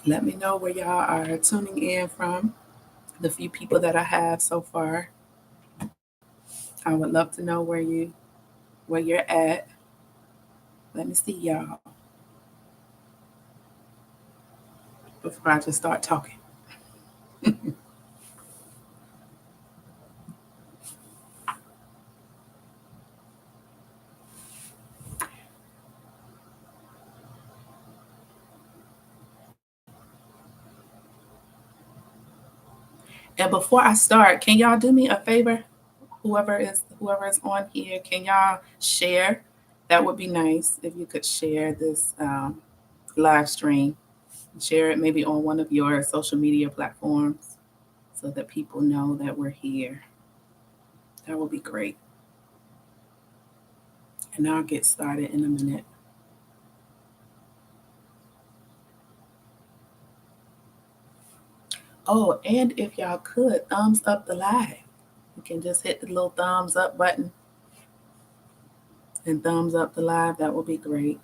Let me know where y'all are tuning in from. The few people that I have so far. I would love to know where you're at. Let me see y'all before I just start talking. And before I start, can y'all do me a favor? Whoever is on here, can y'all share? That would be nice if you could share this live stream. Share it maybe on one of your social media platforms so that people know that we're here. That would be great. And I'll get started in a minute. Oh, and if y'all could, thumbs up the live. You can just hit the little thumbs up button and thumbs up the live. That would be great.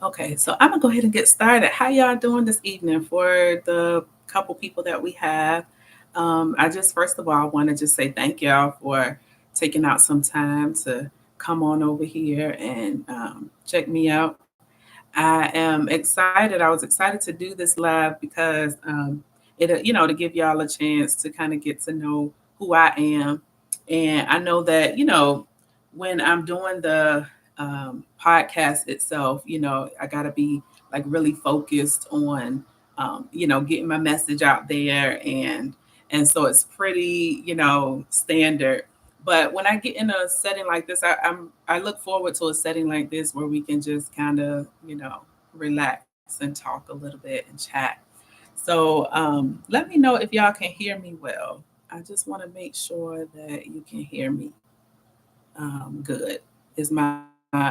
Okay, so I'm gonna go ahead and get started. How y'all doing this evening? For the couple people that we have, I just first of all want to just say thank y'all for taking out some time to come on over here and check me out. I am excited. I was excited to do this live because to give y'all a chance to kind of get to know who I am, and I know that when I'm doing the podcast itself, I got to be like really focused on getting my message out there, and so it's pretty standard. But when I get in a setting like this, I look forward to a setting like this where we can just kind of relax and talk a little bit and chat. So let me know if y'all can hear me well. I just want to make sure that you can hear me good. Is my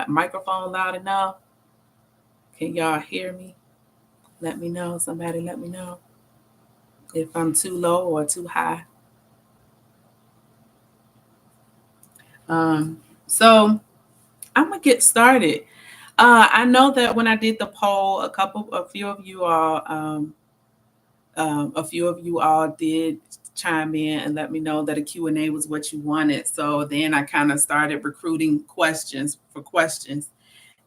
microphone loud enough? Can y'all hear me? Let me know. Somebody let me know if I'm too low or too high. So I'm gonna get started. I know that when I did the poll, a few of you all did chime in and let me know that a Q&A was what you wanted. So then I kind of started recruiting questions.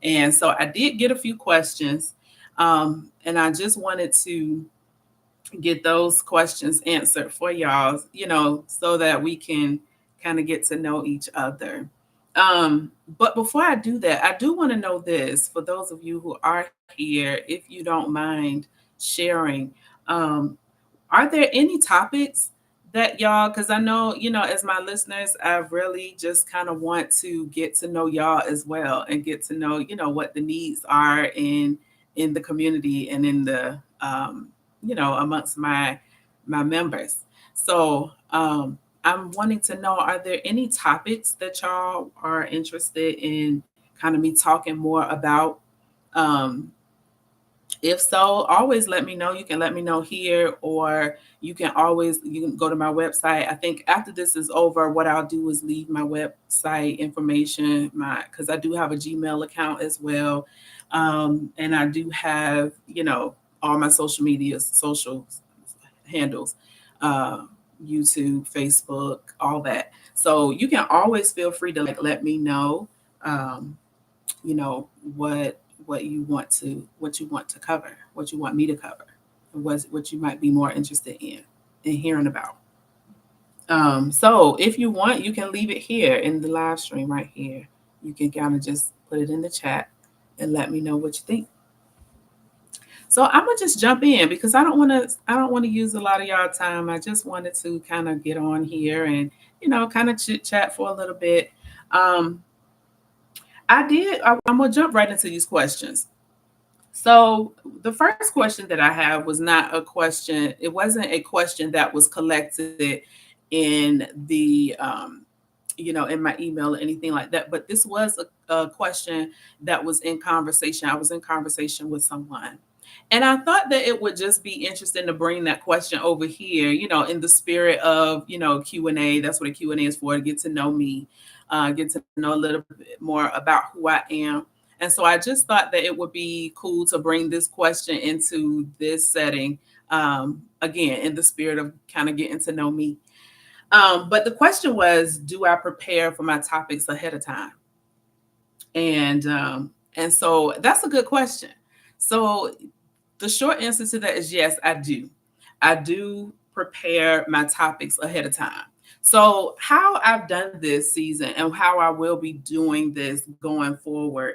And so I did get a few questions. And I just wanted to get those questions answered for y'all, so that we can kind of get to know each other. But before I do that, I do want to know this for those of you who are here, if you don't mind sharing. Um, are there any topics that y'all, because I know, as my listeners, I really just kind of want to get to know y'all as well and get to know, what the needs are in the community and in the amongst my members. So I'm wanting to know, are there any topics that y'all are interested in kind of me talking more about? Um, if so, always let me know. You can let me know here, or you can go to my website. I think after this is over, what I'll do is leave my website information, because I do have a Gmail account as well. And I do have, all my social handles, uh, YouTube, Facebook, all that. So you can always feel free to like let me know, um, you know, what what you want to cover, what you want me to cover, and what you might be more interested in hearing about. So if you want, you can leave it here in the live stream right here. You can kind of just put it in the chat and let me know what you think. So I'm gonna just jump in because I don't want to use a lot of y'all time. I just wanted to kind of get on here and kind of chit chat for a little bit. Um, I'm gonna jump right into these questions. So the first question that I have was not a question. It wasn't a question that was collected in the in my email or anything like that. But this was a question that was in conversation. I was in conversation with someone. And I thought that it would just be interesting to bring that question over here, in the spirit of, Q&A. That's what a Q&A is for, to get to know me, get to know a little bit more about who I am. And so I just thought that it would be cool to bring this question into this setting, again, in the spirit of kind of getting to know me. But the question was, do I prepare for my topics ahead of time? And so that's a good question. So the short answer to that is yes, I do. I do prepare my topics ahead of time. So how I've done this season and how I will be doing this going forward,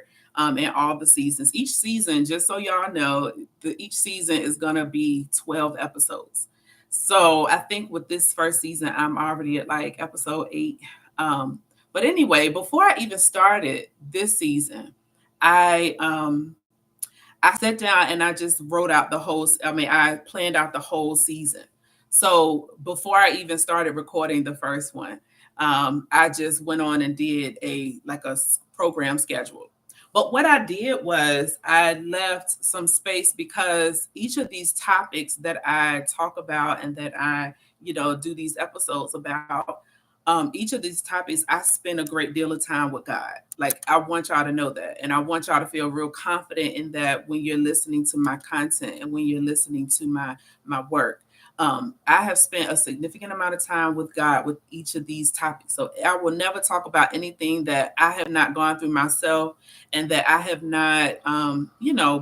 in all the seasons. Each season, just so y'all know, each season is going to be 12 episodes. So I think with this first season, I'm already at like episode 8. But anyway, before I even started this season, I I sat down and I just wrote out the whole. I planned out the whole season. So before I even started recording the first one, I just went on and did program schedule. But what I did was I left some space, because each of these topics that I talk about and that I, do these episodes about, each of these topics, I spend a great deal of time with God. Like, I want y'all to know that. And I want y'all to feel real confident in that when you're listening to my content and when you're listening to my work. I have spent a significant amount of time with God with each of these topics. So I will never talk about anything that I have not gone through myself and that I have not,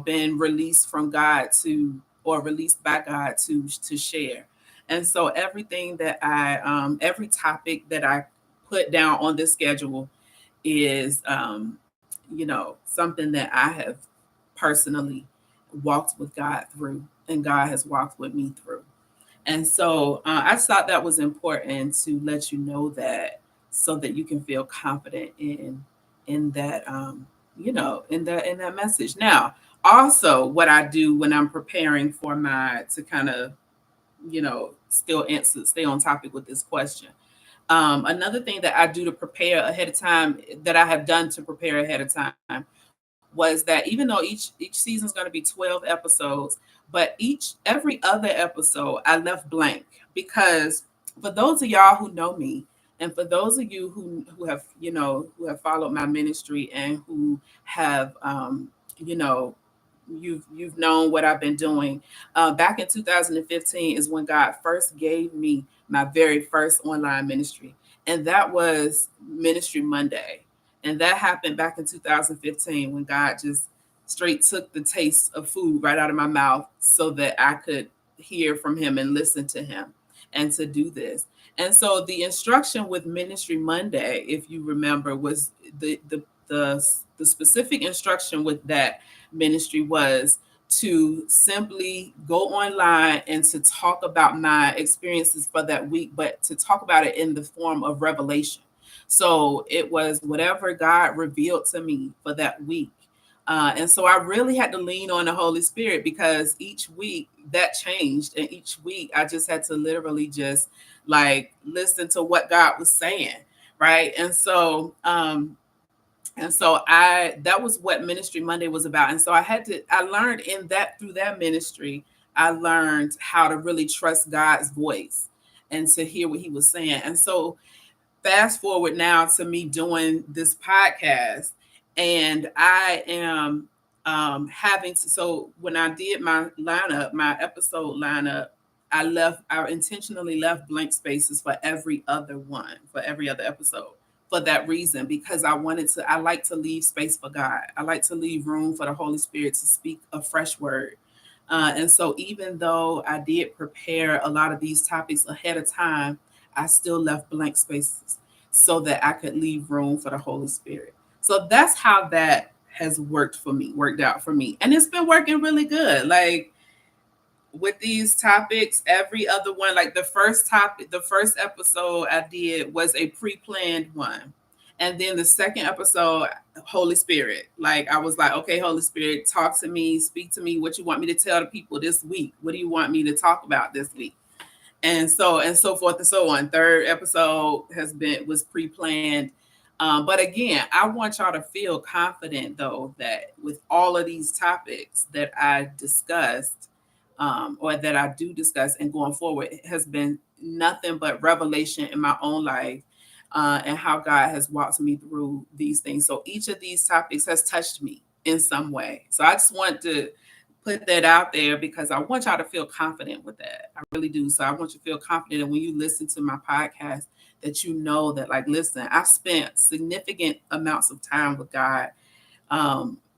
been released from God to, or released by God to share. And so everything that every topic that I put down on this schedule is, something that I have personally walked with God through, and God has walked with me through. And so I thought that was important to let you know that, so that you can feel confident in that, in that message. Now, also, what I do when I'm preparing for my to kind of, still answer, stay on topic with this question. Another thing that I do to prepare ahead of time, that I have done to prepare ahead of time, was that even though each season is going to be 12 episodes, but every other episode I left blank, because for those of y'all who know me, and for those of you who have followed my ministry and who have, you know you've known what I've been doing. Back in 2015 is when God first gave me my very first online ministry, and that was Ministry Monday. And that happened back in 2015, when God just straight took the taste of food right out of my mouth so that I could hear from Him and listen to Him and to do this. And so the instruction with Ministry Monday, if you remember, was the specific instruction with that ministry was to simply go online and to talk about my experiences for that week, but to talk about it in the form of revelation. So it was whatever God revealed to me for that week. And so I really had to lean on the Holy Spirit, because each week that changed. And each week I just had to literally just like listen to what God was saying. Right. And so that was what Ministry Monday was about. And so I learned in that, through that ministry, I learned how to really trust God's voice and to hear what He was saying. And so fast forward now to me doing this podcast, and I am having to. So when I did my episode lineup, I intentionally left blank spaces for every other one, for every other episode, for that reason, because I like to leave space for God. I like to leave room for the Holy Spirit to speak a fresh word. And so even though I did prepare a lot of these topics ahead of time, I still left blank spaces so that I could leave room for the Holy Spirit. So that's how that has worked out for me. And it's been working really good. Like, with these topics, every other one, like the first episode I did was a pre-planned one. And then the second episode, Holy Spirit. Like I was like, okay, Holy Spirit, talk to me, speak to me. What you want me to tell the people this week? What do you want me to talk about this week? And so forth and so on. Third episode was pre-planned. But again, I want y'all to feel confident though that with all of these topics that I discussed, or that I do discuss and going forward, it has been nothing but revelation in my own life, and how God has walked me through these things. So each of these topics has touched me in some way. So I just want to put that out there because I want y'all to feel confident with that. I really do. So I want you to feel confident that when you listen to my podcast, that you know that, like, listen, I've spent significant amounts of time with God,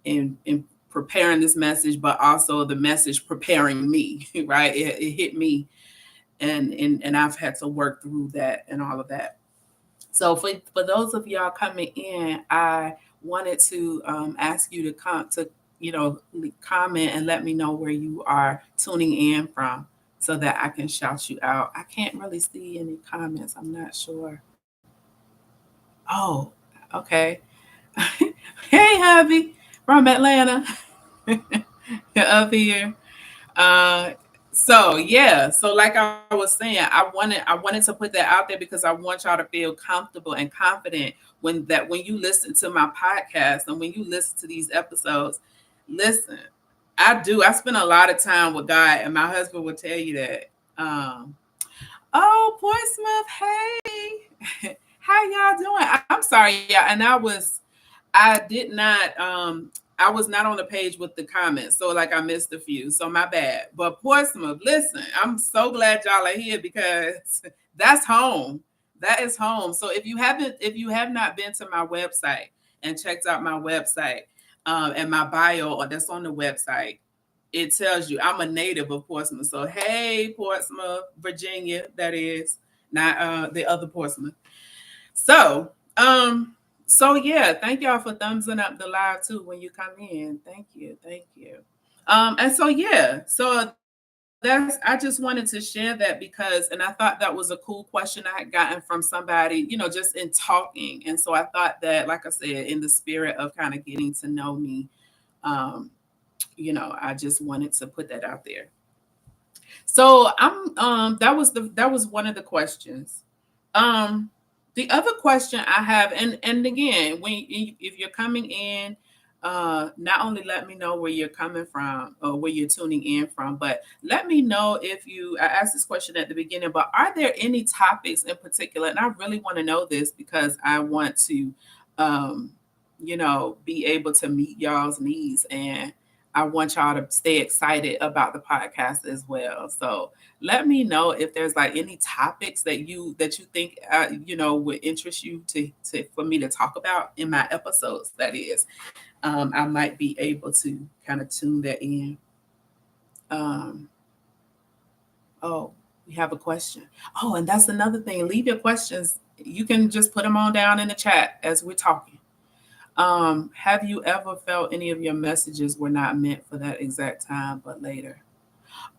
in preparing this message, but also the message preparing me, right? It hit me, and I've had to work through that and all of that. So for those of y'all coming in, I wanted to ask you to comment and let me know where you are tuning in from so that I can shout you out. I can't really see any comments. I'm not sure. Oh, okay. Hey, hubby from Atlanta. You're up here. Uh, so yeah, so like I was saying, I wanted to put that out there because I want y'all to feel comfortable and confident when you listen to my podcast and when you listen to these episodes. Listen, I spend a lot of time with God, and my husband will tell you that. Um, oh, Portsmouth, hey, how y'all doing? I'm sorry, yeah, and I did not I was not on the page with the comments. So like I missed a few. So my bad. But Portsmouth, listen, I'm so glad y'all are here because that's home. That is home. So if you have not been to my website and checked out my website, and my bio that's on the website, it tells you I'm a native of Portsmouth. So hey, Portsmouth, Virginia, that is, not the other Portsmouth. So, so yeah, thank y'all for thumbsing up the live too when you come in. Thank you, thank you. And so yeah, so I just wanted to share that because, and I thought that was a cool question I had gotten from somebody, just in talking. And so I thought that, like I said, in the spirit of kind of getting to know me, um, I just wanted to put that out there. So that was one of the questions. Um, the other question I have, and again, if you're coming in, not only let me know where you're coming from or where you're tuning in from, but let me know I asked this question at the beginning, but are there any topics in particular? And I really want to know this because I want to, um, be able to meet y'all's needs, and I want y'all to stay excited about the podcast as well. So let me know if there's like any topics that you think would interest you to for me to talk about in my episodes. That is, I might be able to kind of tune that in. Um, oh, we have a question. Oh, and that's another thing. Leave your questions. You can just put them on down in the chat as we're talking. Have you ever felt any of your messages were not meant for that exact time, but later?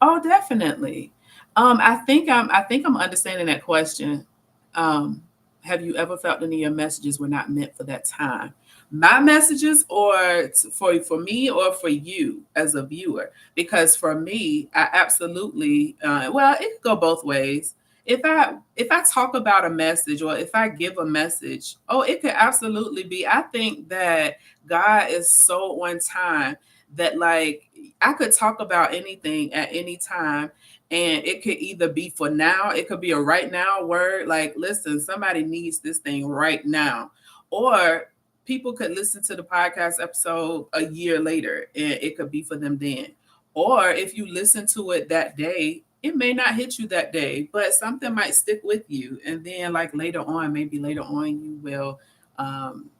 Oh, definitely. I think I'm understanding that question. Um, have you ever felt any of your messages were not meant for that time? My messages, or for me, or for you as a viewer? Because for me, I absolutely well, it could go both ways. If I talk about a message or if I give a message, oh, it could absolutely be. I think that God is so on time that, like, I could talk about anything at any time, and it could either be for now, it could be a right now word, like, listen, somebody needs this thing right now. Or people could listen to the podcast episode a year later and it could be for them then. Or if you listen to it that day, it may not hit you that day, but something might stick with you. And then, like, later on, maybe later on, you will, um,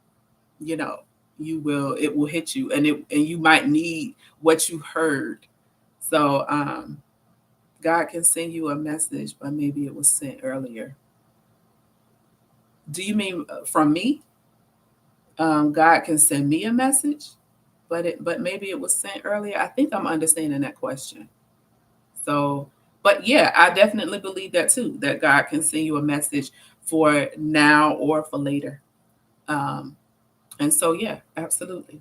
you know, it will hit you, and you might need what you heard. So, God can send you a message, but maybe it was sent earlier. Do you mean from me? God can send me a message, but maybe it was sent earlier. I think I'm understanding that question. So, but yeah, I definitely believe that too, that God can send you a message for now or for later. Um, and so, yeah, absolutely.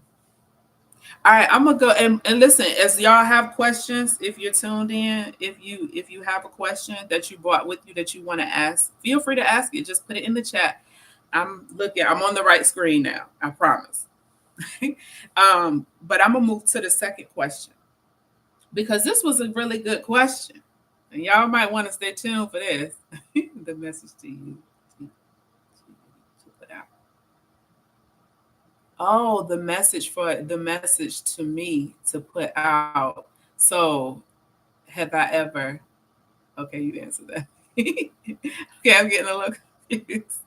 All right, I'm gonna go and listen. As y'all have questions, if you're tuned in, if you have a question that you brought with you that you want to ask, feel free to ask it. Just put it in the chat. I'm on the right screen now. I promise. But I'm gonna move to the second question because this was a really good question, and y'all might want to stay tuned for this. The message to you to put out. Oh, the message to me to put out. So, have I ever? Okay, you answered that. Okay, I'm getting a little confused.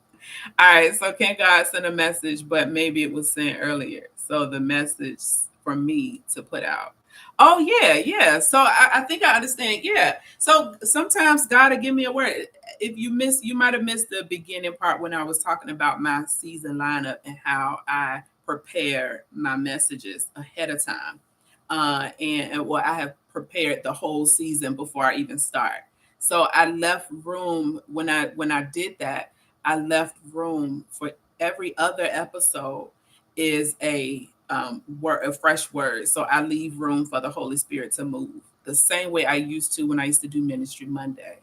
All right, so can God send a message, but maybe it was sent earlier. So the message from me to put out. Oh yeah, yeah. So I think I understand. Yeah. So sometimes God will give me a word. If you might have missed the beginning part when I was talking about my season lineup and how I prepare my messages ahead of time. And well, I have prepared the whole season before I even start. So I left room when I did that. I left room for every other episode is a fresh word. So I leave room for the Holy Spirit to move the same way I used to when I used to do Ministry Monday.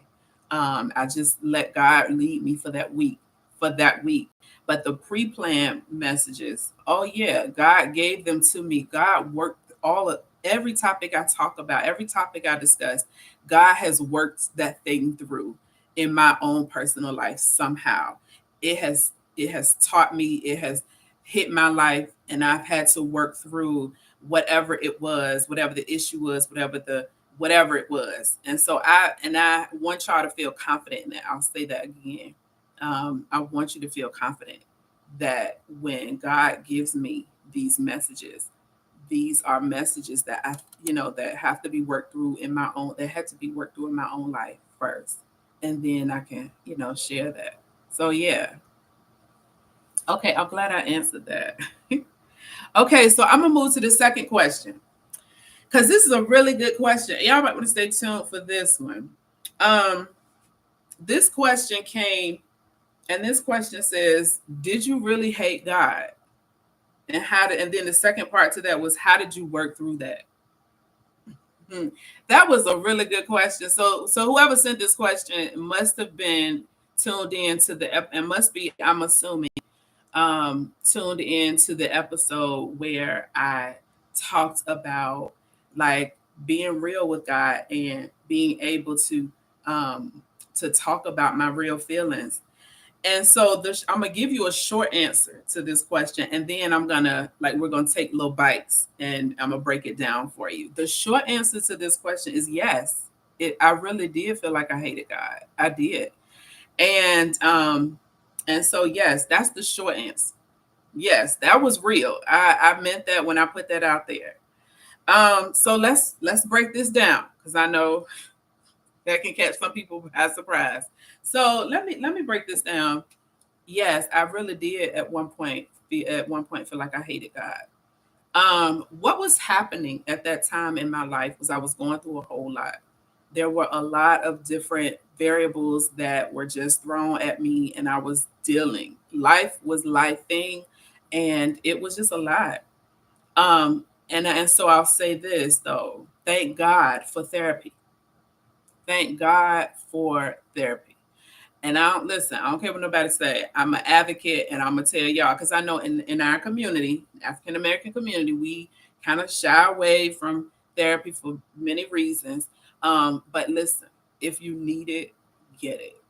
I just let God lead me for that week. But the pre-planned messages, oh yeah, God gave them to me. God worked all of every topic I talk about, every topic I discuss. God has worked that thing through in my own personal life somehow. It has taught me, it has hit my life, and I've had to work through whatever it was, whatever the issue was, whatever it was. And so I want y'all to feel confident in that. I'll say that again. I want you to feel confident that when God gives me these messages, these are messages that that have to be worked through in my own that had to be worked through in my own life first, and then I can share that. So yeah. Okay, I'm glad I answered that. Okay, so I'm gonna move to the second question because this is a really good question. Y'all might want to stay tuned for this one. um this question came, and this question says, did you really hate God? And then the second part to that was, how did you work through that? Hmm. That was a really good question. So whoever sent this question must have been tuned in to and must be, I'm assuming, tuned in to the episode where I talked about, like, being real with God and being able to talk about my real feelings. And so I'm gonna give you a short answer to this question, and then we're gonna take little bites, and I'm gonna break it down for you. The short answer to this question is yes. I really did feel like I hated God. I did, and so yes, that's the short answer. Yes, that was real. I meant that when I put that out there. So let's break this down because I know that can catch some people by surprise. So let me break this down. Yes, I really did at one point feel like I hated God. What was happening at that time in my life was I was going through a whole lot. There were a lot of different variables that were just thrown at me, and I was dealing. Life was lifing, and it was just a lot. And so I'll say this though: thank God for therapy. Thank God for therapy. And I don't listen. I don't care what nobody say. I'm an advocate, and I'm gonna tell y'all because I know in our community, African American community, we kind of shy away from therapy for many reasons. But listen, if you need it, get it,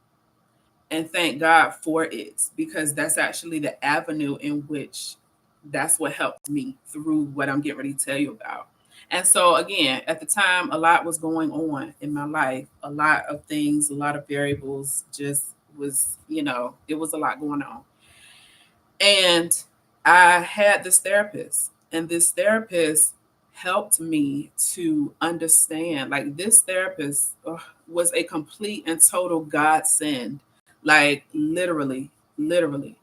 and thank God for it, because that's actually the avenue in which that's what helped me through what I'm getting ready to tell you about. And so again, at the time, a lot was going on in my life, a lot of things, a lot of variables, just it was a lot going on. And I had this therapist, and this therapist helped me to understand. Like, this therapist was a complete and total godsend, like, literally, literally.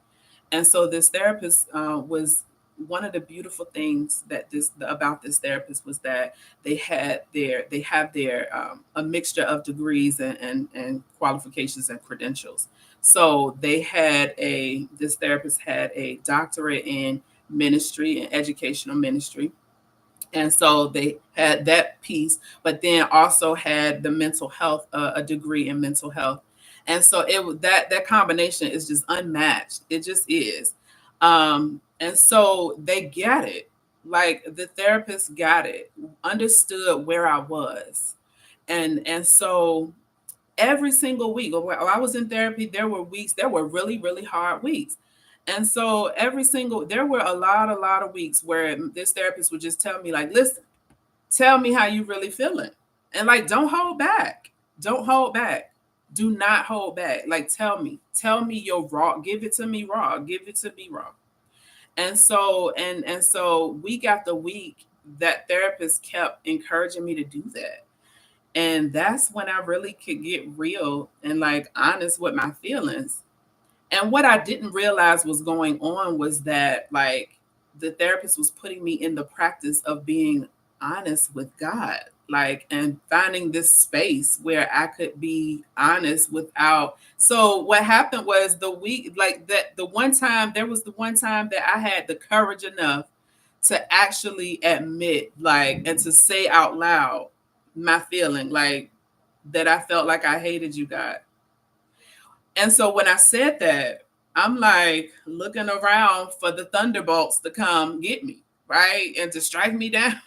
And so this therapist was one of the beautiful things about this therapist was that they have their a mixture of degrees and qualifications and credentials. So this therapist had a doctorate in ministry and educational ministry. And so they had that piece, but then also had the mental health, a degree in mental health. And so that combination is just unmatched. It just is. And so they got it. Like the therapist got it, understood where I was. And so every single week while I was in therapy, there were weeks, there were really, really hard weeks. And so there were a lot of weeks where this therapist would just tell me, like, listen, tell me how you really feeling. And like, don't hold back. Don't hold back. Do not hold back. Like, tell me your raw, give it to me raw, give it to me raw. And so week after week, that therapist kept encouraging me to do that. And that's when I really could get real and like honest with my feelings. And what I didn't realize was going on was that like the therapist was putting me in the practice of being honest with God, like, and finding this space where I could be honest without. So what happened was there was the one time that I had the courage enough to actually admit, like, and to say out loud my feeling, like, that I felt like I hated you, God. And so when I said that, I'm like looking around for the thunderbolts to come get me, right? And to strike me down.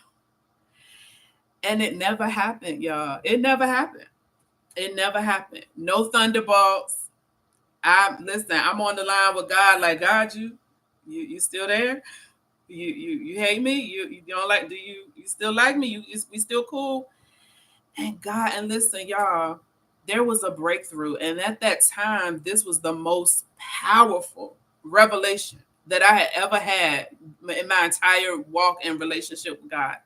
And it never happened, y'all. It never happened. It never happened. No thunderbolts. I'm on the line with God, like, God, you still there? You hate me? You don't like, you still like me? We still cool? And God, and listen, y'all, there was a breakthrough. And at that time, this was the most powerful revelation that I had ever had in my entire walk and relationship with God.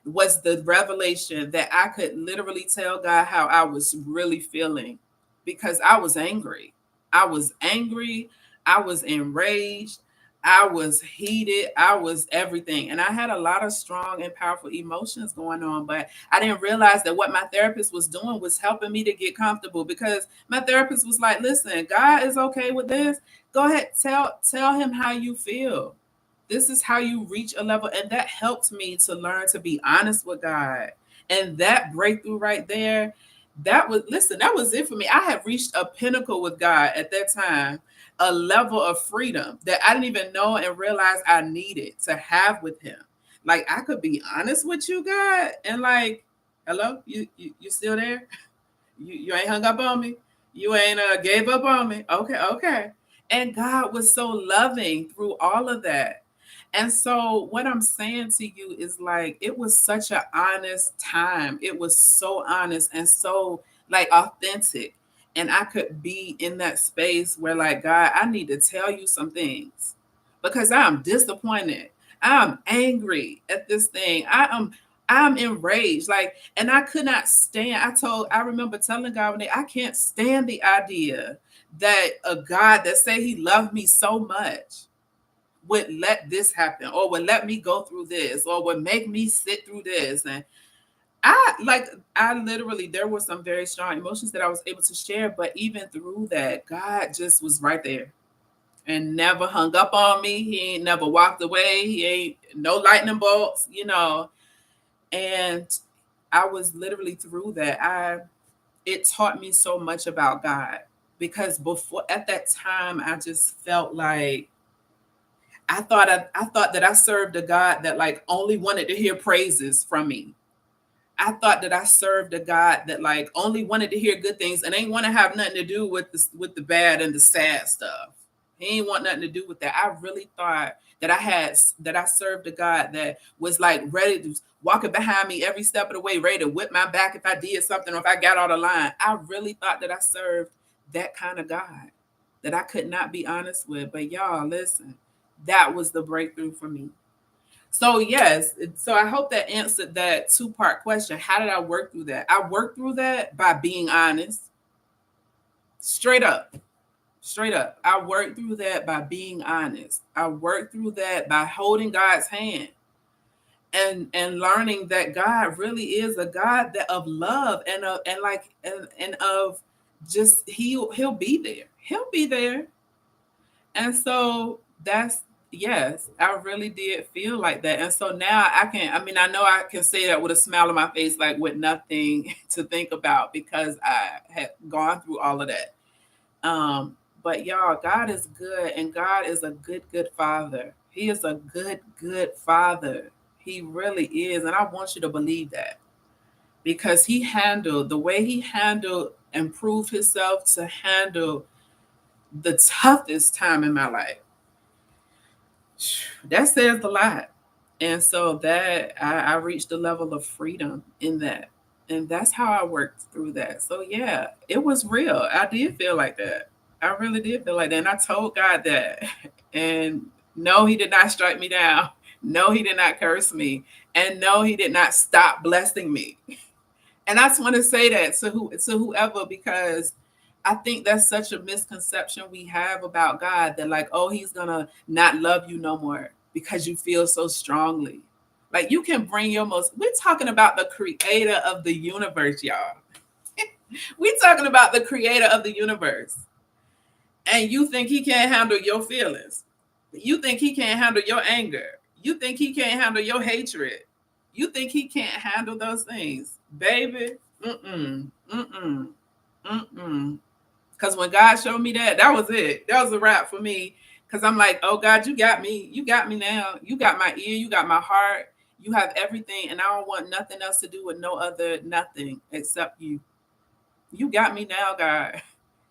Was the revelation that I could literally tell God how I was really feeling, because I was angry. I was angry. I was enraged. I was heated. I was everything. And I had a lot of strong and powerful emotions going on, but I didn't realize that what my therapist was doing was helping me to get comfortable, because my therapist was like, listen, God is okay with this. Go ahead, tell him how you feel. This is how you reach a level. And that helped me to learn to be honest with God. And that breakthrough right there, that was it for me. I had reached a pinnacle with God at that time, a level of freedom that I didn't even know and realize I needed to have with him. Like, I could be honest with you, God, and like, hello, you still there? You ain't hung up on me. You ain't gave up on me. Okay, okay. And God was so loving through all of that. And so what I'm saying to you is, like, it was such an honest time. It was so honest and so like authentic. And I could be in that space where, like, God, I need to tell you some things because I'm disappointed. I'm angry at this thing. I'm enraged. Like, and I could not stand. I remember telling God one day, I can't stand the idea that a God that say he loved me so much would let this happen, or would let me go through this, or would make me sit through this. And I literally, there were some very strong emotions that I was able to share, but even through that, God just was right there and never hung up on me. He ain't never walked away. He ain't no lightning bolts. And I was literally through that. It taught me so much about God, because before, at that time, I just felt like I thought that I served a God that like only wanted to hear praises from me. I thought that I served a God that like only wanted to hear good things and ain't want to have nothing to do with the bad and the sad stuff. He ain't want nothing to do with that. I really thought that I served a God that was like ready to walking behind me every step of the way, ready to whip my back if I did something or if I got out of line. I really thought that I served that kind of God that I could not be honest with. But y'all, listen, that was the breakthrough for me. So yes, so I hope that answered that two-part question. How did I work through that? I worked through that by being honest, straight up, straight up. I worked through that by being honest. I worked through that by holding God's hand and learning that God really is a God that of love and of just he'll be there. He'll be there. And so that's yes, I really did feel like that. And so now I know I can say that with a smile on my face, like with nothing to think about because I had gone through all of that. But y'all, God is good, and God is a good, good father. He is a good, good father. He really is. And I want you to believe that because he handled the way he handled and proved himself to handle the toughest time in my life. That says a lot. And so that I reached a level of freedom in that. And that's how I worked through that. So yeah, it was real. I did feel like that. I really did feel like that. And I told God that. And no, he did not strike me down. No, he did not curse me. And no, he did not stop blessing me. And I just want to say that to whoever, because I think that's such a misconception we have about God that like, oh, he's gonna not love you no more because you feel so strongly. Like you can bring your most. We're talking about the creator of the universe, y'all. We're talking about the creator of the universe, and you think he can't handle your feelings. You think he can't handle your anger. You think he can't handle your hatred. You think he can't handle those things, baby? Mm-mm. Mm-mm. Mm-mm. Because when God showed me that, that was it. That was a wrap for me. Because I'm like, oh God, you got me. You got me now. You got my ear. You got my heart. You have everything. And I don't want nothing else to do with no other nothing except you. You got me now, God.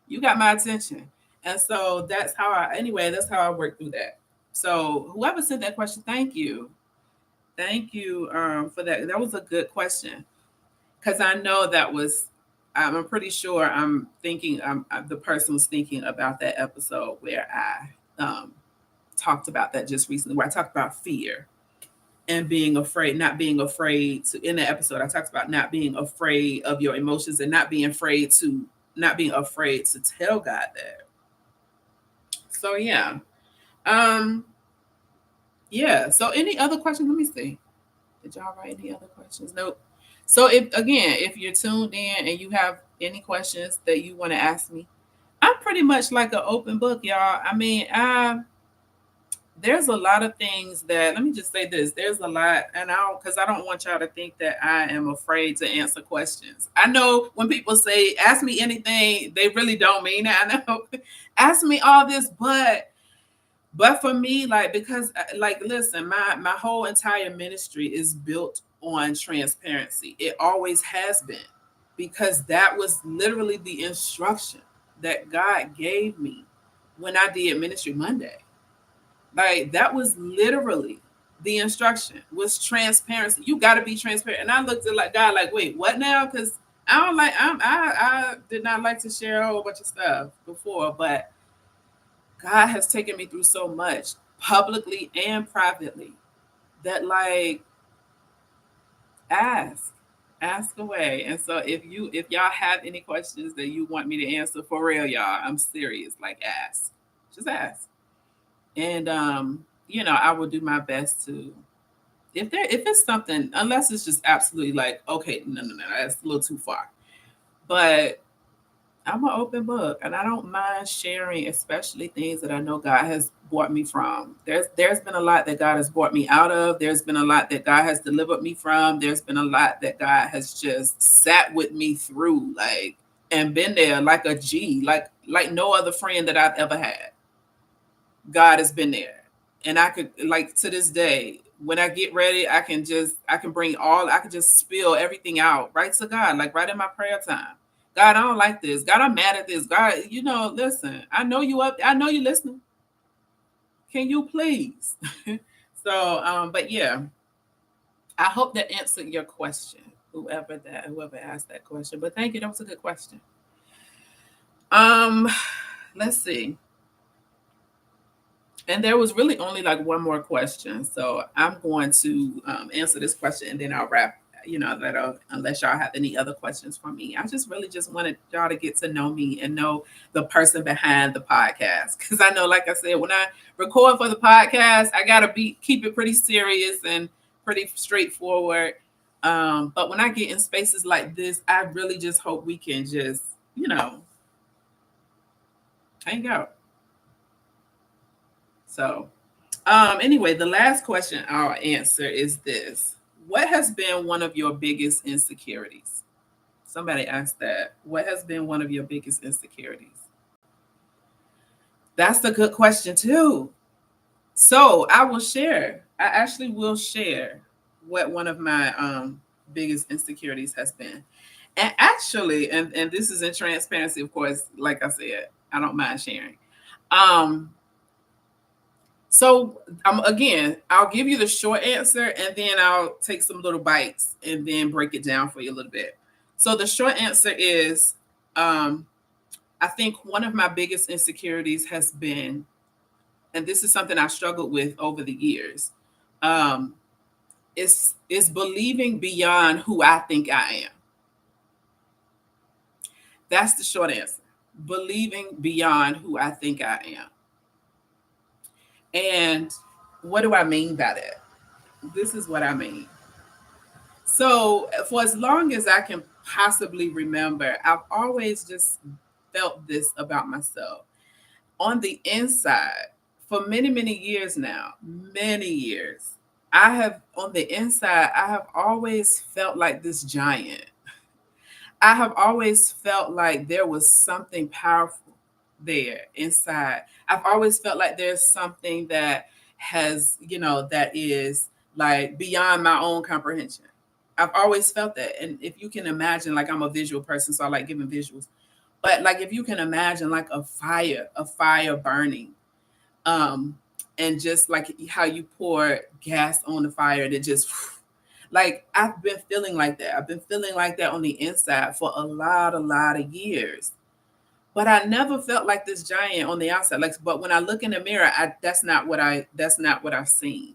You got my attention. And so that's how I work through that. So whoever sent that question, thank you. Thank you for that. That was a good question. Because I know I'm pretty sure I'm thinking, the person was thinking about that episode where I talked about that just recently, where I talked about fear and being afraid, not being afraid to, in the episode, I talked about not being afraid of your emotions and not being afraid to tell God that. So yeah. Um, yeah. So any other questions? Let me see. Did y'all write any other questions? Nope. So if you're tuned in and you have any questions that you want to ask me, I'm pretty much like an open book, y'all. I mean, there's a lot of things that, let me just say this, there's a lot, and because I don't want y'all to think that I am afraid to answer questions. I know when people say ask me anything, they really don't mean it. I know ask me all this, but for me, like, because like, listen, my whole entire ministry is built on transparency. It always has been, because that was literally the instruction that God gave me when I did Ministry Monday. Like that was literally the instruction, was transparency. You got to be transparent. And I looked at like God, like, wait, what now? Because I did not like to share a whole bunch of stuff before, but God has taken me through so much publicly and privately that like ask ask away. And so if y'all have any questions that you want me to answer, for real, y'all, I'm serious, like ask, just ask. And I will do my best to, if it's something, unless it's just absolutely like, okay, no, that's a little too far, but I'm an open book, and I don't mind sharing, especially things that I know God has brought me from. There's been a lot that God has brought me out of. There's been a lot that God has delivered me from. There's been a lot that God has just sat with me through, like, and been there like a G, like no other friend that I've ever had. God has been there. And I could, like, to this day, when I get ready, I can just spill everything out right to God, like right in my prayer time. God, I don't like this. God, I'm mad at this. God, listen, I know you listening. Can you please? So, but yeah, I hope that answered your question, whoever asked that question. But thank you. That was a good question. Um, let's see. And there was really only like one more question. So I'm going to answer this question and then I'll wrap, unless y'all have any other questions for me. I just really just wanted y'all to get to know me and know the person behind the podcast. Because I know, like I said, when I record for the podcast, I got to keep it pretty serious and pretty straightforward. But when I get in spaces like this, I really just hope we can just, hang out. So, anyway, the last question I'll answer is this. What has been one of your biggest insecurities? Somebody asked that. What has been one of your biggest insecurities? That's a good question, too. So, I will share. I actually will share what one of my biggest insecurities has been. And actually, and this is in transparency, of course, like I said, I don't mind sharing. Um, So again, I'll give you the short answer and then I'll take some little bites and then break it down for you a little bit. So the short answer is um, I think one of my biggest insecurities has been, and this is something I struggled with over the years, um, is believing beyond who I think I am. That's the short answer. Believing beyond who I think I am. And what do I mean by that? This is what I mean. So, for as long as I can possibly remember, I've always just felt this about myself. On the inside, for many, many years now, many years, on the inside, I have always felt like this giant. I have always felt like there was something powerful there inside. I've always felt like there's something that has, that is like beyond my own comprehension. I've always felt that. And if you can imagine, like I'm a visual person, so I like giving visuals. But like if you can imagine like a fire burning, um, and just like how you pour gas on the fire and it just like I've been feeling like that. I've been feeling like that on the inside for a lot of years. But I never felt like this giant on the outside. Like, but when I look in the mirror, that's not what I've seen.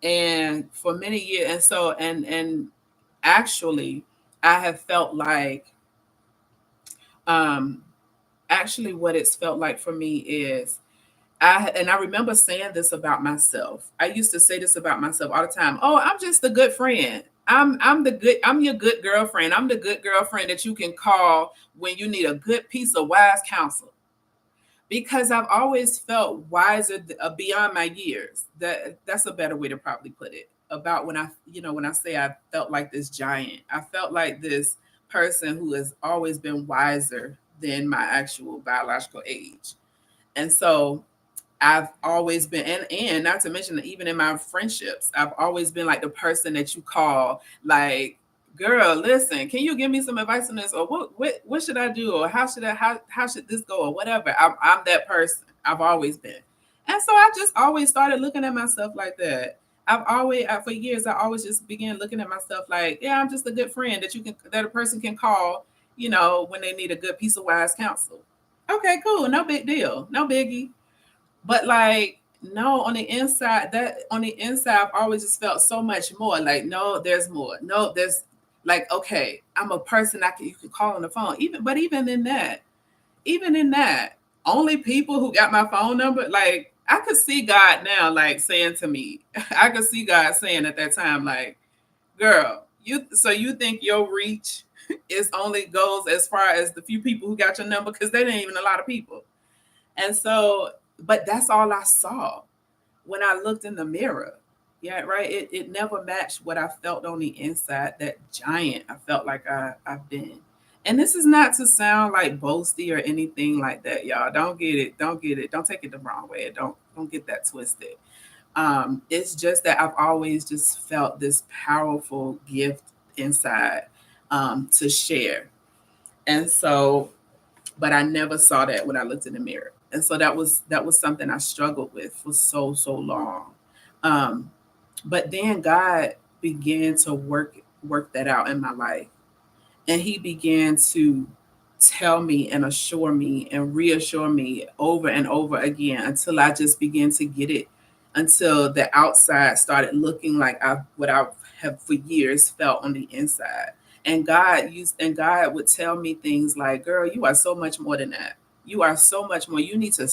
And for many years, and so and actually, I have felt like, um, actually, what it's felt like for me is I remember saying this about myself. I used to say this about myself all the time. Oh, I'm just a good friend. I'm your good girlfriend. I'm the good girlfriend that you can call when you need a good piece of wise counsel. Because I've always felt wiser beyond my years. That's a better way to probably put it. About when I say I felt like this giant. I felt like this person who has always been wiser than my actual biological age. And so I've always been, and not to mention that even in my friendships, I've always been like the person that you call, like, girl, listen, can you give me some advice on this, or what should I do, or how should this go, or whatever. I'm that person. I've always been, and so I just always started looking at myself like that. For years, I always just began looking at myself like, yeah, I'm just a good friend that a person can call, when they need a good piece of wise counsel. Okay, cool, no big deal, no biggie. But like, no, on the inside, I've always just felt so much more. Like, no, there's more. No, there's like, okay, I'm a person you can call on the phone. Even in that, only people who got my phone number, like I could see God now, like saying to me, I could see God saying at that time, like, girl, you think your reach is only goes as far as the few people who got your number, because they ain't even a lot of people. And so, but that's all I saw when I looked in the mirror. Yeah, right. It never matched what I felt on the inside, that giant I felt like I've been. And this is not to sound like boasty or anything like that, y'all. Don't get it. Don't get it. Don't take it the wrong way. Don't get that twisted. It's just that I've always just felt this powerful gift inside, to share. And so, but I never saw that when I looked in the mirror. And so that was something I struggled with for so long. Um, but then God began to work that out in my life, and He began to tell me and assure me and reassure me over and over again until I just began to get it, until the outside started looking like what I have for years felt on the inside. And God would tell me things like, girl, you are so much more than that. You are so much more. You need to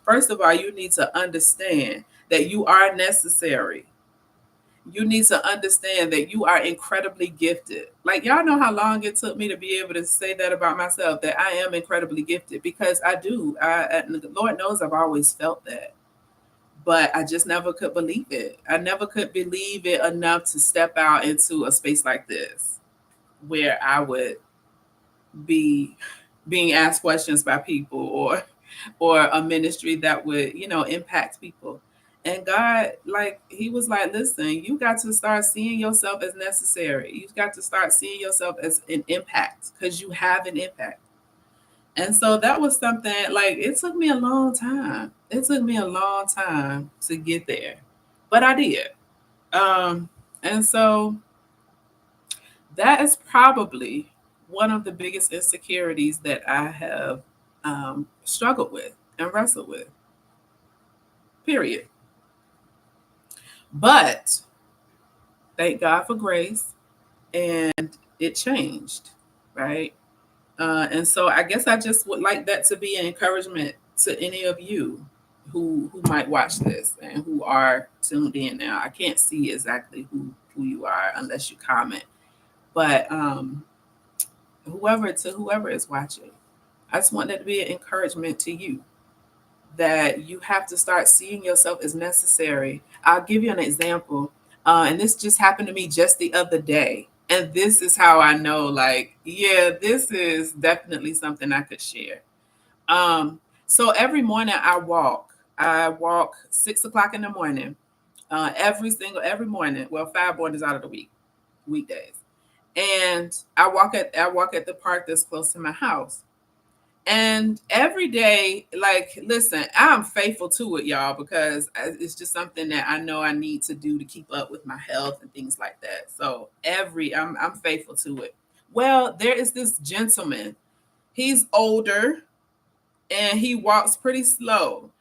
first of all, you need to understand that you are necessary. You need to understand that you are incredibly gifted. Like, y'all know how long it took me to be able to say that about myself, that I am incredibly gifted, because I do. Lord knows I've always felt that, but I just never could believe it. I never could believe it enough to step out into a space like this where I would be being asked questions by people, or a ministry that would, impact people. And God, like, he was like, listen, you got to start seeing yourself as necessary. You got to start seeing yourself as an impact, because you have an impact. And so that was something, like, it took me a long time. It took me a long time to get there, but I did. And so that is probably one of the biggest insecurities that I have struggled with and wrestled with, period. But thank God for grace, and it changed, right? And so I guess I just would like that to be an encouragement to any of you who might watch this and who are tuned in now. I can't see exactly who you are unless you comment, but whoever is watching, I just want that to be an encouragement to you, that you have to start seeing yourself as necessary. I'll give you an example. And this just happened to me just the other day. And this is how I know, like, yeah, this is definitely something I could share. So every morning I walk 6 o'clock in the morning, every morning. Well, 5 mornings out of the weekdays. And I walk at the park that's close to my house. And every day, like, listen, I'm faithful to it, y'all, because it's just something that I know I need to do to keep up with my health and things like that. So I'm faithful to it. Well, there is this gentleman. He's older and he walks pretty slow,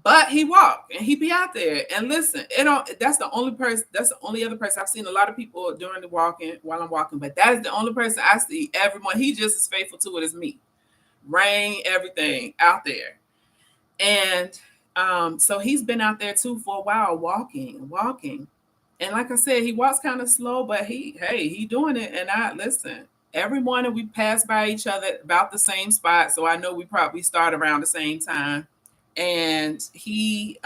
but he walk and he be out there. And listen, that's the only person. That's the only other person I've seen. A lot of people during the walking while I'm walking, but that is the only person I see every morning. He just as faithful to it as me. Rain, everything out there. And so he's been out there too for a while, walking. And like I said, he walks kind of slow, but he doing it. And I listen. Every morning we pass by each other about the same spot, so I know we probably start around the same time. And he's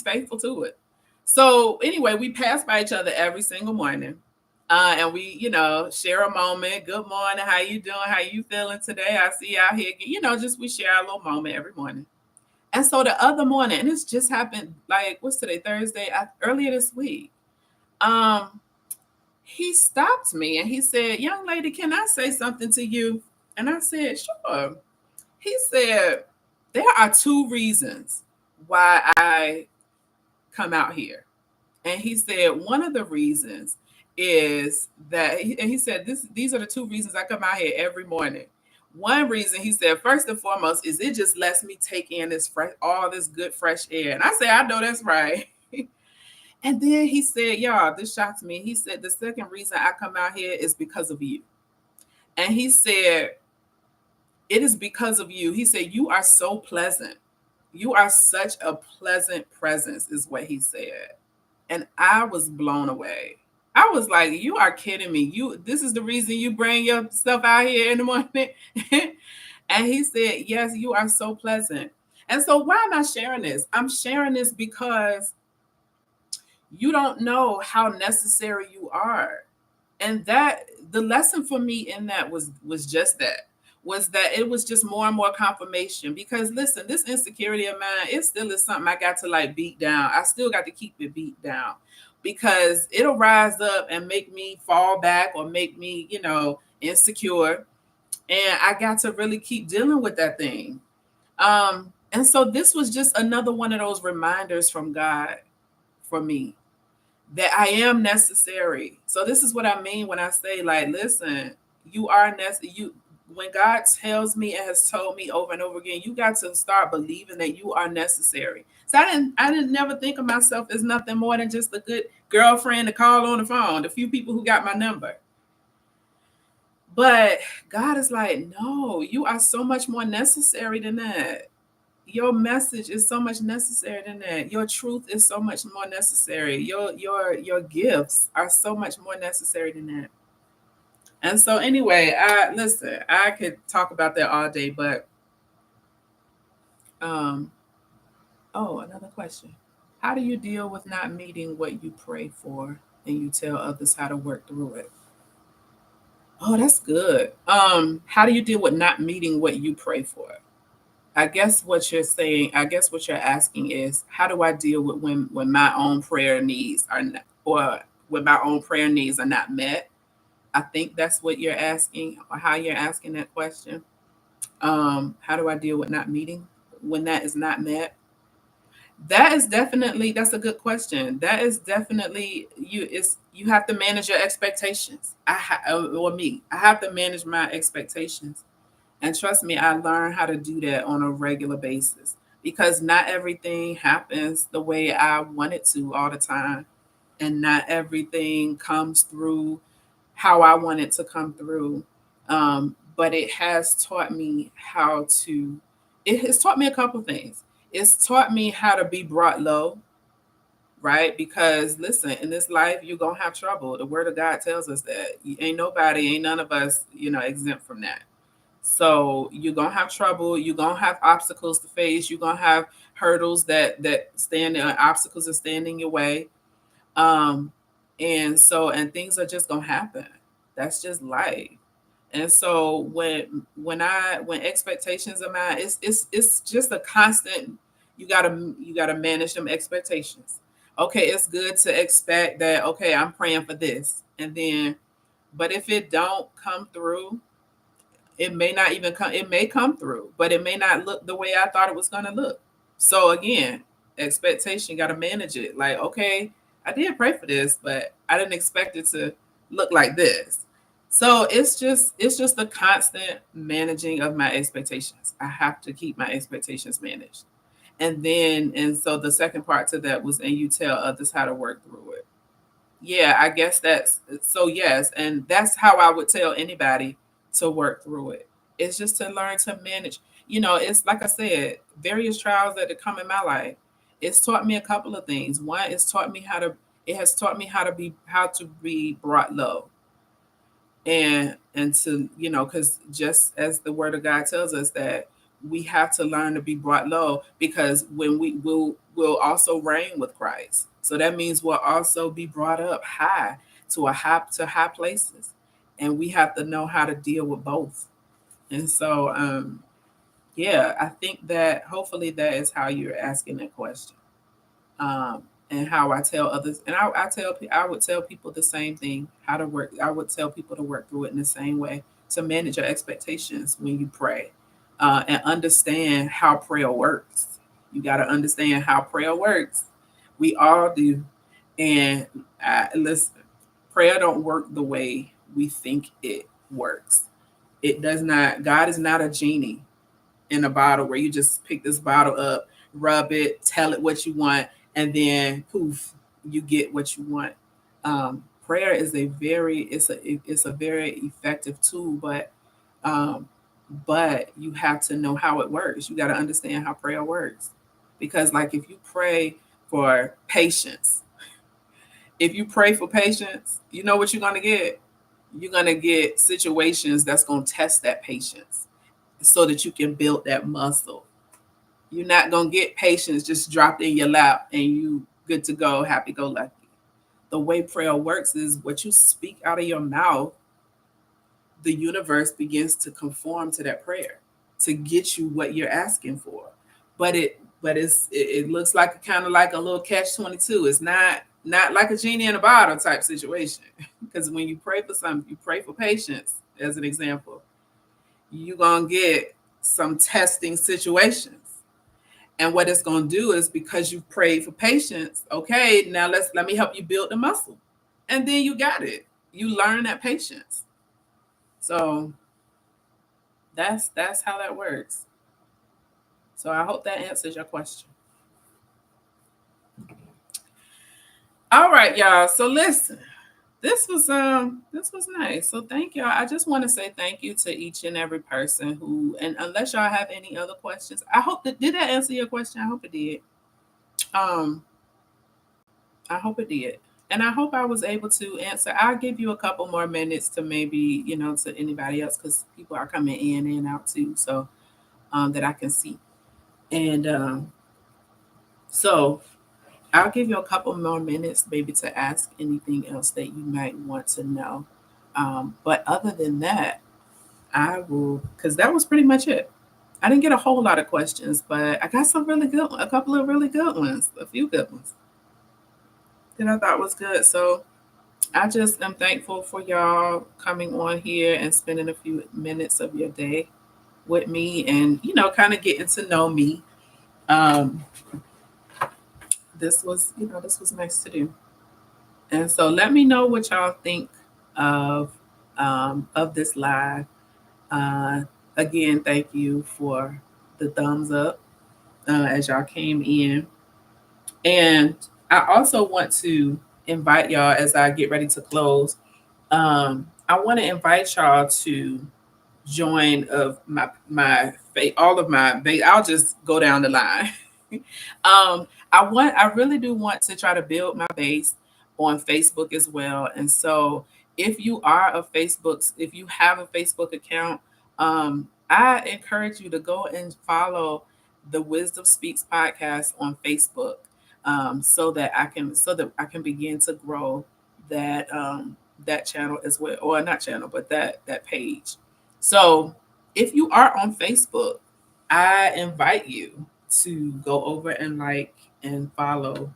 faithful to it. So anyway, we pass by each other every single morning. And we, share a moment. Good morning. How you doing? How you feeling today? I see you out here. Just we share our little moment every morning. And so the other morning, and this just happened, like, what's today? Thursday, earlier this week. He stopped me and he said, "Young lady, can I say something to you?" And I said, "Sure." He said, "There are two reasons why I come out here." And he said, one of the reasons is that, and he said, these are the two reasons I come out here every morning. One reason, he said, first and foremost, is it just lets me take in all this good fresh air. And I said, I know that's right. And then he said, y'all, this shocked me. He said, the second reason I come out here is because of you. And he said, it is because of you. He said, you are so pleasant. You are such a pleasant presence, is what he said. And I was blown away. I was like, you are kidding me. This is the reason you bring yourself out here in the morning. And he said, yes, you are so pleasant. And so why am I sharing this? I'm sharing this because you don't know how necessary you are. And that the lesson for me in that was just that. Was that it was just more and more confirmation. Because listen, this insecurity of mine, it still is something I got to, like, beat down. I still got to keep it beat down, because it'll rise up and make me fall back or make me, insecure. And I got to really keep dealing with that thing. And so this was just another one of those reminders from God for me that I am necessary. So this is what I mean when I say, like, listen, you are necessary. When God tells me and has told me over and over again, you got to start believing that you are necessary. So I didn't never think of myself as nothing more than just a good girlfriend to call on the phone, the few people who got my number. But God is like, no, you are so much more necessary than that. your message is so much necessary than that. Your truth is so much more necessary. Your gifts are so much more necessary than that. And so anyway, I listen, I could talk about that all day, but um oh, another question. How do you deal with not meeting what you pray for and you tell others how to work through it? Oh, that's good. How do you deal with not meeting what you pray for? I guess what you're saying, I guess what you're asking is, how do I deal with when my own prayer needs are not, or when my own prayer needs are not met? I think that's what you're asking, or how you're asking that question. How do I deal with not meeting when that is not met? That's a good question. That is definitely you. It's you have to manage your expectations. Or me, I have to manage my expectations. And trust me, I learn how to do that on a regular basis because not everything happens the way I want it to all the time. And not everything comes through how I want it to come through. But it has taught me it has taught me a couple things. It's taught me how to be brought low, right? Because listen, in this life, you're going to have trouble. The word of God tells us that ain't none of us, exempt from that. So you're gonna have trouble. You're gonna have obstacles to face. You're gonna have hurdles that stand obstacles that stand in your way. Um, and things are just gonna happen. That's just life. And so when expectations are mine, it's just a constant. You gotta manage them expectations. Okay, it's good to expect that. Okay, I'm praying for this, and then, but if it don't come through, it may not even come, it may come through, but it may not look the way I thought it was going to look. So again, expectation, got to manage it. Like, okay, I did pray for this, but I didn't expect it to look like this. So it's just a constant managing of my expectations. I have to keep my expectations managed. And so the second part to that was, and you tell others how to work through it. Yeah, I guess that's so. Yes, and that's how I would tell anybody to work through it. It's just to learn to manage. It's like I said, various trials that have come in my life. It's taught me a couple of things. One, it has taught me how to be brought low, and to, because just as the word of God tells us that we have to learn to be brought low, because when will also reign with Christ. So that means we'll also be brought up high, to high places, and we have to know how to deal with both. And so yeah, I think that hopefully that is how you're asking that question. um, and how I tell others. And I would tell people the same thing, how to work. I would tell people to work through it in the same way, to manage your expectations when you pray, and understand how prayer works. You got to understand how prayer works. We all do. And listen, prayer don't work the way we think it works. It does not. God is not a genie in a bottle where you just pick this bottle up, rub it, tell it what you want, and then poof, you get what you want. Prayer is a very effective tool, um, but you have to know how it works. You got to understand how prayer works, because like if you pray for patience, if you pray for patience, you know what you're gonna get. You're gonna get situations that's gonna test that patience, so that you can build that muscle. You're not gonna get patience just dropped in your lap and you good to go, happy go lucky. The way prayer works is what you speak out of your mouth, the universe begins to conform to that prayer to get you what you're asking for. But it looks like kind of like a little catch-22. It's not like a genie in a bottle type situation. Because when you pray for something, you pray for patience, as an example, you're gonna get some testing situations. And what it's gonna do is, because you prayed for patience, okay, now let me help you build the muscle. And then you got it. You learn that patience. So that's how that works. So I hope that answers your question. All right, y'all. So listen. This was nice. So thank y'all. I just want to say thank you to each and every person who, and unless y'all have any other questions, I hope that did that answer your question. I hope it did. Um, I hope it did. And I hope I was able to answer. I'll give you a couple more minutes to maybe, to anybody else because people are coming in and out too. So that I can see. And so I'll give you a couple more minutes maybe to ask anything else that you might want to know. But other than that, I will, because that was pretty much it. I didn't get a whole lot of questions, but I got some really good, a couple of really good ones, a few good ones that I thought was good. So I just am thankful for y'all coming on here and spending a few minutes of your day with me and, kind of getting to know me. Um, this was nice to do. And so let me know what y'all think of of this live. Uh, Again, thank you for the thumbs up as y'all came in. And I also want to invite y'all as I get ready to close. I want to invite y'all to join of all of my I'll just go down the line. I really do want to try to build my base on Facebook as well. And so if you have a Facebook account, I encourage you to go and follow the Wisdom Speaks podcast on Facebook, so that I can begin to grow that channel as well, or not channel, but that page. So if you are on Facebook, I invite you to go over and like and follow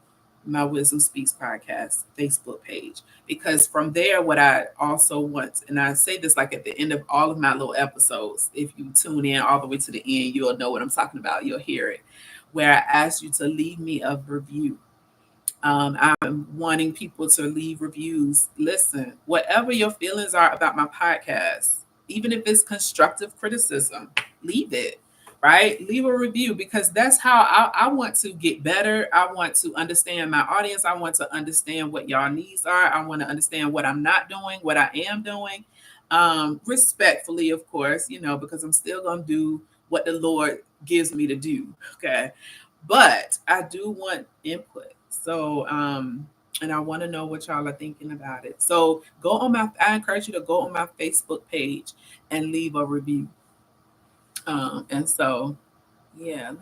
my Wisdom Speaks podcast Facebook page. Because from there, what I also want, and I say this like at the end of all of my little episodes, if you tune in all the way to the end, you'll know what I'm talking about. You'll hear it, where I ask you to leave me a review. I'm wanting people to leave reviews. Listen, whatever your feelings are about my podcast, even if it's constructive criticism, leave it, right? Leave a review because that's how I want to get better. I want to understand my audience. I want to understand what y'all needs are. I want to understand what I'm not doing, what I am doing. Respectfully, of course, because I'm still going to do what the Lord gives me to do. Okay. But I do want input. So, and I want to know what y'all are thinking about it. So I encourage you to go on my Facebook page and leave a review. And so, yeah,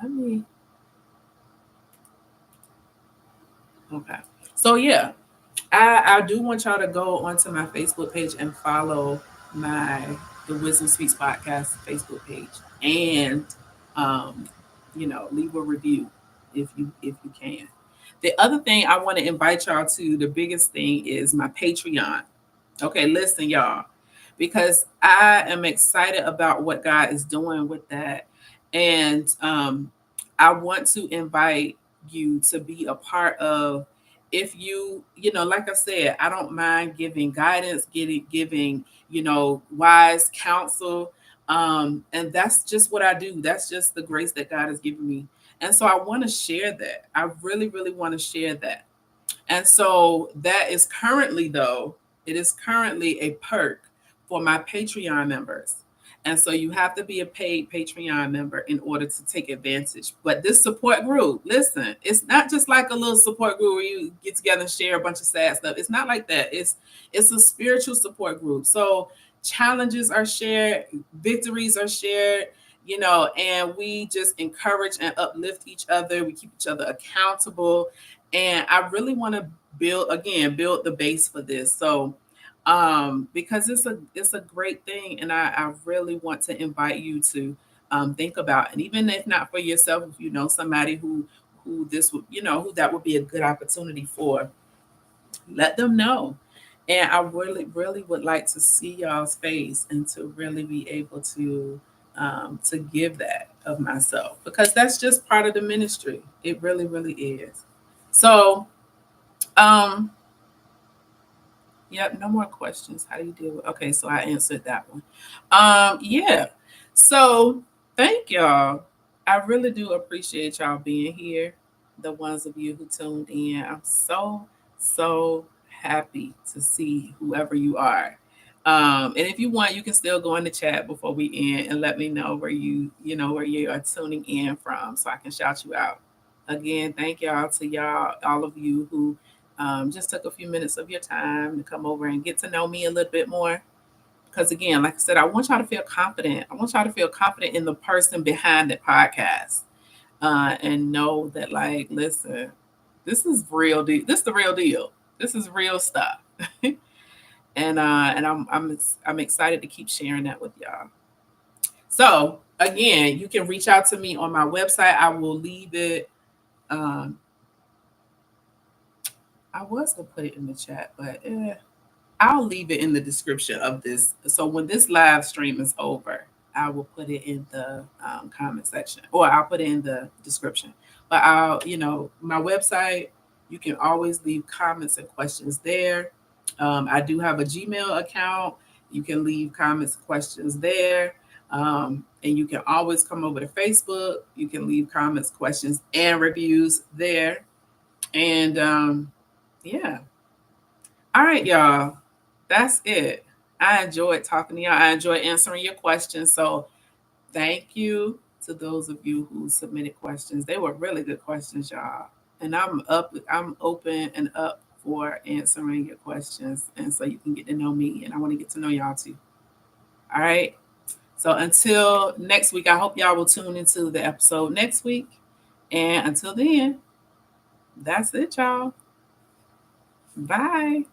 okay. So yeah, I do want y'all to go onto my Facebook page and follow my the Wisdom Speaks Podcast Facebook page, and leave a review if you can. The other thing I want to invite y'all to, the biggest thing is my Patreon. Okay, listen, y'all, because I am excited about what God is doing with that. And I want to invite you to be a part of, if like I said, I don't mind giving guidance, giving, wise counsel. And that's just what I do. That's just the grace that God has given me. And so I want to share that. I really, really want to share that. And so it is currently a perk for my Patreon members. And so you have to be a paid Patreon member in order to take advantage. But this support group, listen, it's not just like a little support group where you get together and share a bunch of sad stuff. It's not like that. It's a spiritual support group. So challenges are shared, victories are shared, and we just encourage and uplift each other. We keep each other accountable. And I really want to build the base for this. So because it's a great thing, and I really want to invite you to think about, and even if not for yourself, if you know somebody who this would, who that would be a good opportunity for, let them know. And I really, really would like to see y'all's face and to really be able to give that of myself, because that's just part of the ministry. It really, really is. So, um, yep, no more questions. How do you deal with? Okay, so I answered that one. Yeah. So thank y'all. I really do appreciate y'all being here. The ones of you who tuned in, I'm so happy to see whoever you are. And if you want, you can still go in the chat before we end and let me know where where you are tuning in from, so I can shout you out. Again, thank y'all to y'all, all of you who just took a few minutes of your time to come over and get to know me a little bit more. Because again, like I said, I want y'all to feel confident. I want y'all to feel confident in the person behind the podcast, and know that, like, listen, this is real deal. This is the real deal. This is real stuff. And I'm excited to keep sharing that with y'all. So again, you can reach out to me on my website. I will leave it. I was gonna put it in the chat, but I'll leave it in the description of this. So when this live stream is over, I will put it in the comment section, or I'll put it in the description. But my website, you can always leave comments and questions there. I do have a Gmail account. You can leave comments and questions there. And you can always come over to Facebook. You can leave comments, questions, and reviews there. And yeah. All right, y'all. That's it. I enjoyed talking to y'all. I enjoyed answering your questions. So thank you to those of you who submitted questions. They were really good questions, y'all. And I'm open and up for answering your questions. And so you can get to know me. And I want to get to know y'all too. All right. So until next week, I hope y'all will tune into the episode next week. And until then, that's it, y'all. Bye.